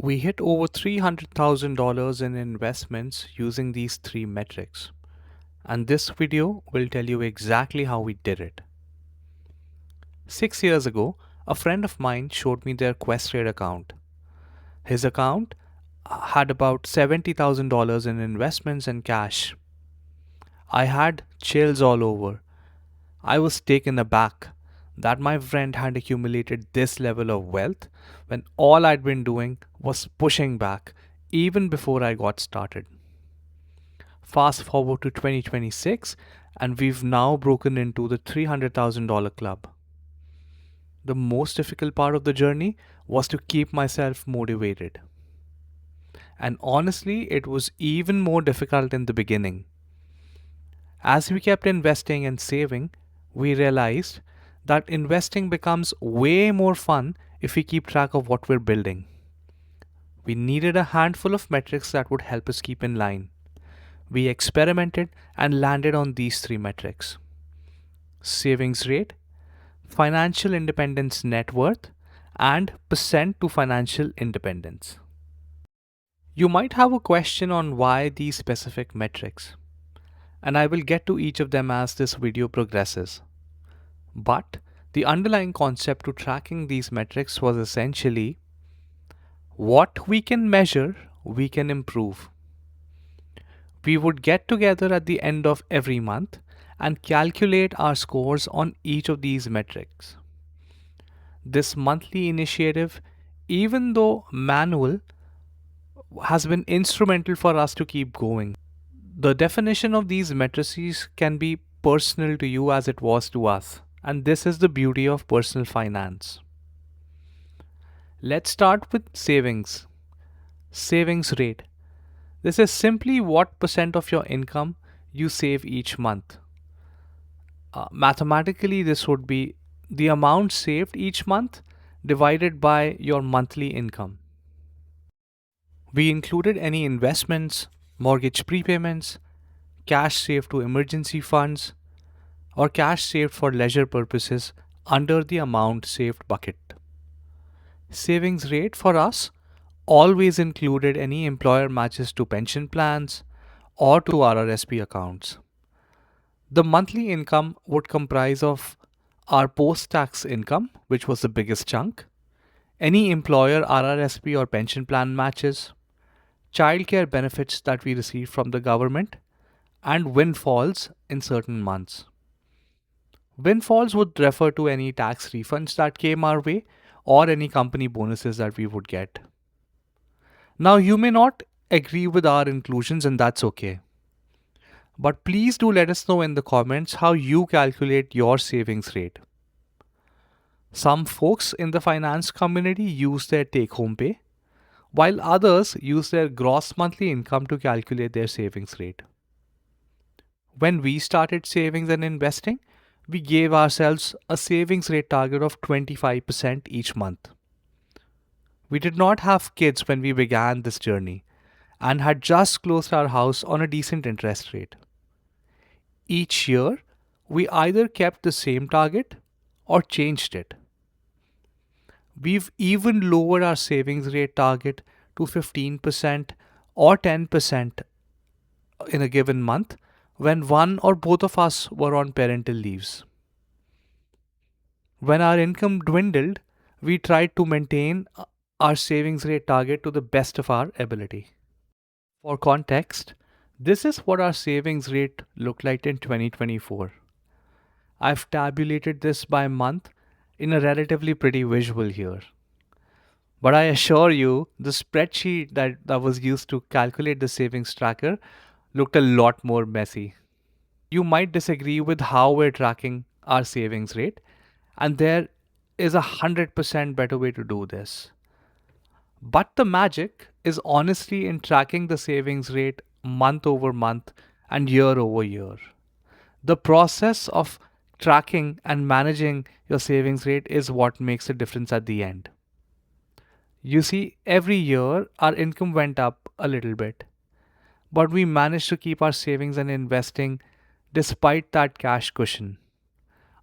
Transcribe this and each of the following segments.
We hit over $300,000 in investments using these three metrics, and this video will tell you exactly how we did it. 6 years ago, a friend of mine showed me their Questrade account. His account had about $70,000 in investments and cash. I had chills all over. I was taken aback that my friend had accumulated this level of wealth when all I'd been doing was pushing back even before I got started. Fast forward to 2026, and we've now broken into the $300,000 club. The most difficult part of the journey was to keep myself motivated. And honestly, it was even more difficult in the beginning. As we kept investing and saving, we realized that investing becomes way more fun if we keep track of what we're building. We needed a handful of metrics that would help us keep in line. We experimented and landed on these three metrics: savings rate, financial independence net worth, and percent to financial independence. You might have a question on why these specific metrics, and I will get to each of them as this video progresses. But the underlying concept to tracking these metrics was essentially what we can measure, we can improve. We would get together at the end of every month and calculate our scores on each of these metrics. This monthly initiative, even though manual, has been instrumental for us to keep going. The definition of these matrices can be personal to you as it was to us, and this is the beauty of personal finance. Let's start with savings. Savings rate. This is simply what percent of your income you save each month. Mathematically, this would be the amount saved each month divided by your monthly income. We included any investments, mortgage prepayments, cash saved to emergency funds, or cash saved for leisure purposes under the amount saved bucket. Savings rate for us always included any employer matches to pension plans or to RRSP accounts. The monthly income would comprise of our post-tax income, which was the biggest chunk, any employer RRSP or pension plan matches, childcare benefits that we receive from the government, and windfalls in certain months. Windfalls would refer to any tax refunds that came our way or any company bonuses that we would get. Now, you may not agree with our inclusions, and that's okay. But please do let us know in the comments how you calculate your savings rate. Some folks in the finance community use their take home pay, while others use their gross monthly income to calculate their savings rate. When we started savings and investing, we gave ourselves a savings rate target of 25% each month. We did not have kids when we began this journey and had just closed our house on a decent interest rate. Each year, we either kept the same target or changed it. We've even lowered our savings rate target to 15% or 10% in a given month when one or both of us were on parental leaves. When our income dwindled, we tried to maintain our savings rate target to the best of our ability. For context, this is what our savings rate looked like in 2024. I've tabulated this by month in a relatively pretty visual here. But I assure you, the spreadsheet that was used to calculate the savings tracker looked a lot more messy. You might disagree with how we're tracking our savings rate, and there is 100% better way to do this. But the magic is honestly in tracking the savings rate month over month and year over year. The process of tracking and managing your savings rate is what makes a difference at the end. You see, every year our income went up a little bit, but we managed to keep our savings and investing despite that cash cushion.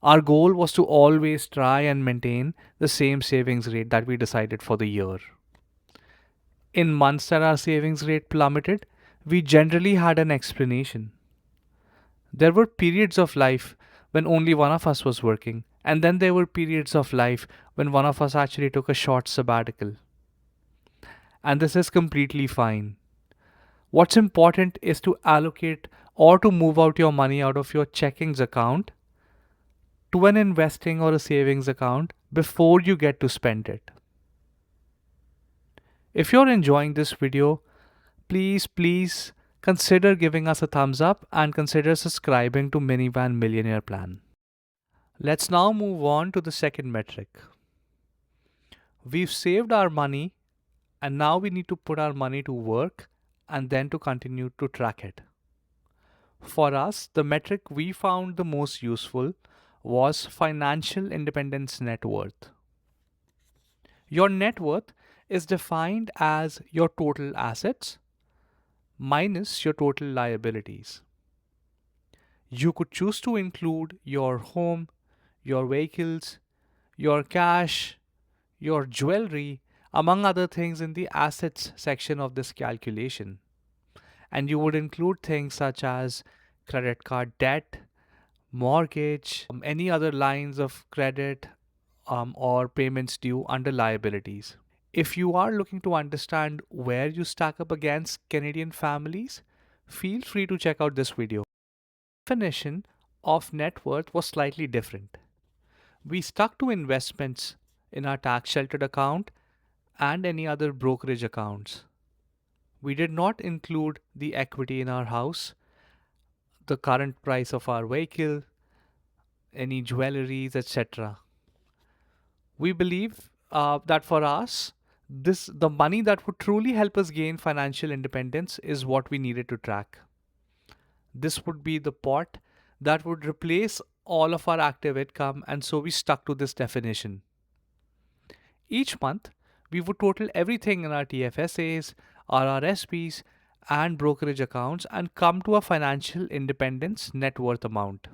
Our goal was to always try and maintain the same savings rate that we decided for the year. In months that our savings rate plummeted, we generally had an explanation. There were periods of life when only one of us was working, and then there were periods of life when one of us actually took a short sabbatical. And this is completely fine. What's important is to allocate or to move out your money out of your checkings account to an investing or a savings account before you get to spend it. If you're enjoying this video, please consider giving us a thumbs up and consider subscribing to Minivan Millionaire Plan. Let's now move on to the second metric. We've saved our money and now we need to put our money to work and then to continue to track it. For us, the metric we found the most useful was financial independence net worth. Your net worth is defined as your total assets minus your total liabilities. You could choose to include your home, your vehicles, your cash, your jewelry, among other things in the assets section of this calculation. And you would include things such as credit card debt, mortgage, any other lines of credit or payments due under liabilities. If you are looking to understand where you stack up against Canadian families, feel free to check out this video. Definition of net worth was slightly different. We stuck to investments in our tax sheltered account and any other brokerage accounts. We did not include the equity in our house, the current price of our vehicle, any jewelries, etc. We believe that for us, the money that would truly help us gain financial independence is what we needed to track. This would be the pot that would replace all of our active income, and so we stuck to this definition. Each month, we would total everything in our TFSAs, RRSPs, and brokerage accounts and come to a financial independence net worth amount.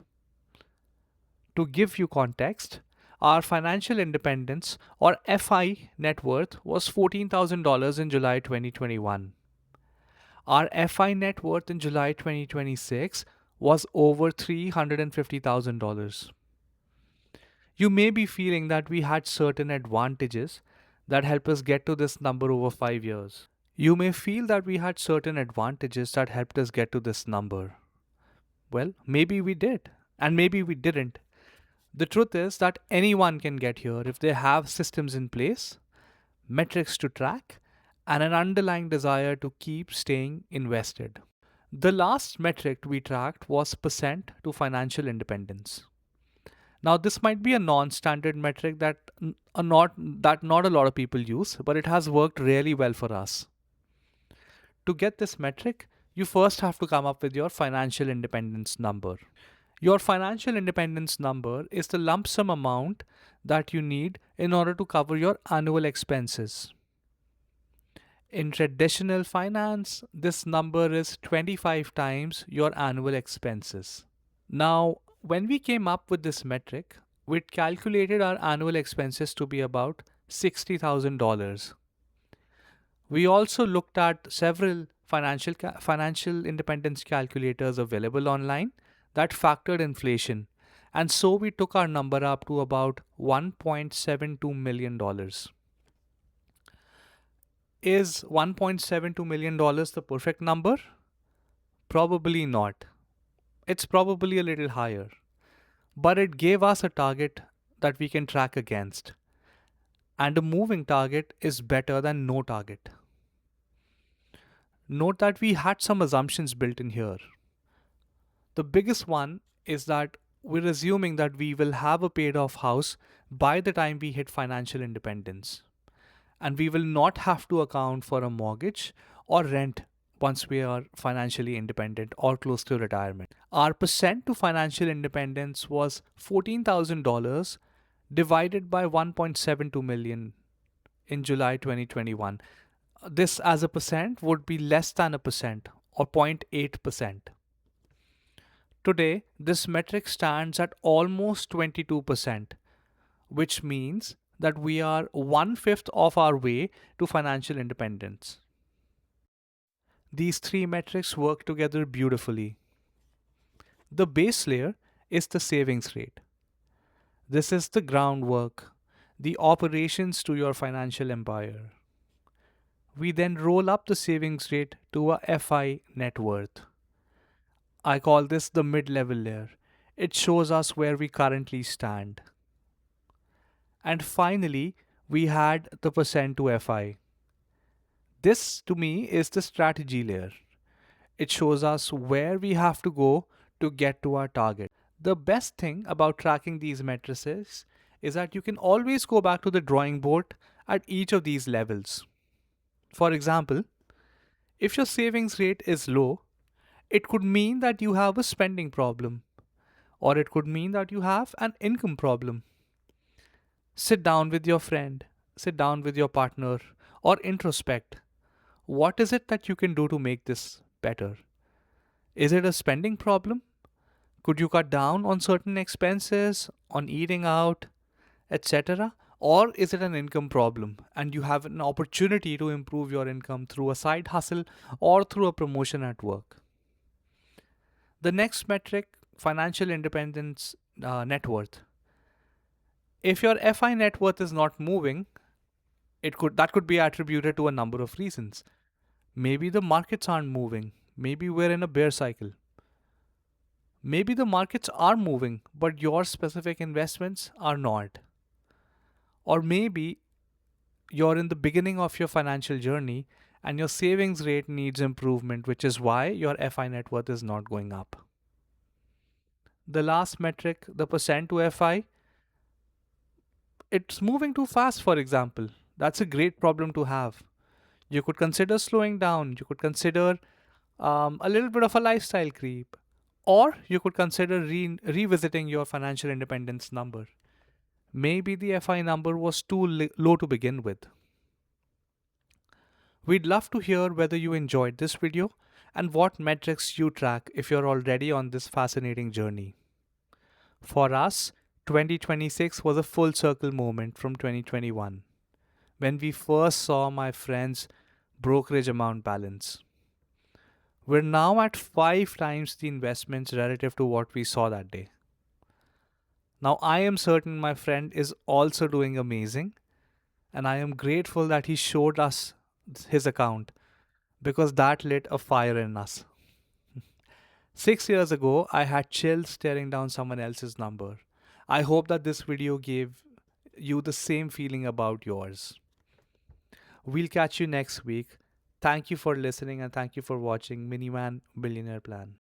To give you context, our financial independence or FI net worth was $14,000 in July 2021. Our FI net worth in July 2026 was over $350,000. You may be feeling that we had certain advantages that help us get to this number over 5 years. You may feel that we had certain advantages that helped us get to this number. Well, maybe we did, and maybe we didn't. The truth is that anyone can get here if they have systems in place, metrics to track, and an underlying desire to keep staying invested. The last metric we tracked was percent to financial independence. Now, this might be a non-standard metric not a lot of people use, but it has worked really well for us. To get this metric, you first have to come up with your financial independence number. Your financial independence number is the lump sum amount that you need in order to cover your annual expenses. In traditional finance, this number is 25 times your annual expenses. Now, when we came up with this metric, we calculated our annual expenses to be about $60,000. We also looked at several financial independence calculators available online that factored inflation, and so we took our number up to about $1.72 million. Is $1.72 million the perfect number? Probably not. It's probably a little higher, but it gave us a target that we can track against. And a moving target is better than no target. Note that we had some assumptions built in here. The biggest one is that we're assuming that we will have a paid off house by the time we hit financial independence. And we will not have to account for a mortgage or rent once we are financially independent or close to retirement. Our percent to financial independence was $14,000 divided by 1.72 million in July 2021. This as a percent would be less than a percent or 0.8%. Today, this metric stands at almost 22%, which means that we are 1/5 of our way to financial independence. These three metrics work together beautifully. The base layer is the savings rate. This is the groundwork, the operations to your financial empire. We then roll up the savings rate to a FI net worth. I call this the mid level layer. It shows us where we currently stand. And finally, we had the percent to FI. This to me is the strategy layer. It shows us where we have to go to get to our target. The best thing about tracking these matrices is that you can always go back to the drawing board at each of these levels. For example, if your savings rate is low, it could mean that you have a spending problem, or it could mean that you have an income problem. Sit down with your friend, sit down with your partner, or introspect. What is it that you can do to make this better? Is it a spending problem? Could you cut down on certain expenses, on eating out, etc.? Or is it an income problem and you have an opportunity to improve your income through a side hustle or through a promotion at work? The next metric, financial independence net worth. If your FI net worth is not moving, it could be attributed to a number of reasons. Maybe the markets aren't moving. Maybe we're in a bear cycle. Maybe the markets are moving, but your specific investments are not. Or maybe you're in the beginning of your financial journey and your savings rate needs improvement, which is why your FI net worth is not going up. The last metric, the percent to FI, it's moving too fast, for example. That's a great problem to have. You could consider slowing down, you could consider a little bit of a lifestyle creep, or you could consider revisiting your financial independence number. Maybe the FI number was too low to begin with. We'd love to hear whether you enjoyed this video and what metrics you track if you're already on this fascinating journey. For us, 2026 was a full circle moment from 2021 when we first saw my friend's brokerage amount balance. We're now at 5 times the investments relative to what we saw that day. Now, I am certain my friend is also doing amazing, and I am grateful that he showed us his account because that lit a fire in us. 6 years ago, I had chills staring down someone else's number. I hope that this video gave you the same feeling about yours. We'll catch you next week. Thank you for listening and thank you for watching Minivan Billionaire Plan.